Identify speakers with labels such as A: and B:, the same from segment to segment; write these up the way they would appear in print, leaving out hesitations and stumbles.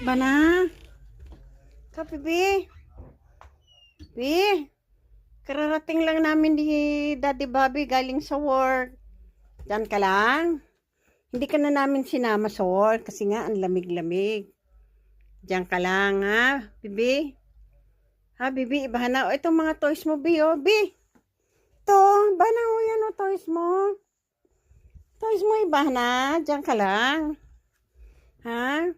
A: Bana? Ka, Bibi? Bibi? Kararating lang namin ni Daddy Bobby galing sa work. Diyan ka lang? Hindi ka na namin sinama sa work kasi nga ang lamig-lamig. Diyan ka lang, ha, Bibi? Ha, Bibi? Ibahan na. O, itong mga toys mo, Bi, oh. Bi! Ito, ibahan na, oh, yan, oh, toys mo. Toys mo, ibahan na. Diyan ka lang. Ha?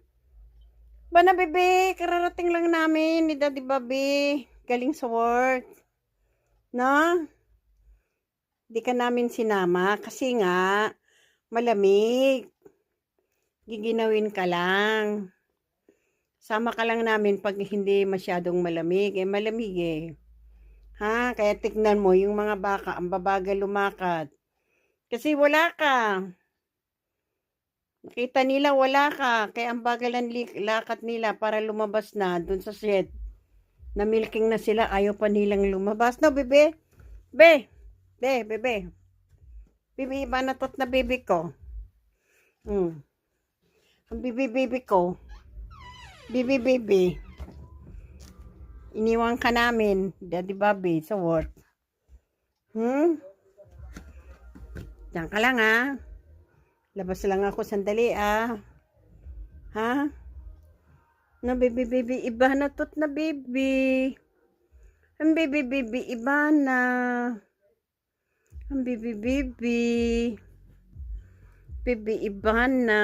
A: Bana, Bibi? Kararating lang namin ni Daddy Bobby galing sa work. No? Di ka namin sinama kasi nga malamig. Giginawin ka lang. Sama ka lang namin pag hindi masyadong malamig. Malamig eh. Ha? Kaya tignan mo yung mga baka, ang babagal lumakad. Kasi wala ka. Nakita nila wala ka. Kaya ang bagal ang lakad nila para lumabas na dun sa shed. Namilking na sila. Ayaw pa nilang lumabas. No, bebe? Bebe. Bibi, iba na tot na baby ko. Ang bibi ko. Bibi. Iniwan ka namin, Daddy Bobby, sa work. Diyan ka lang, ha? Labas lang ako sandali, ah. Ha? No, baby, iba na tot na baby. Ang baby, iba na. Ang baby, iba na.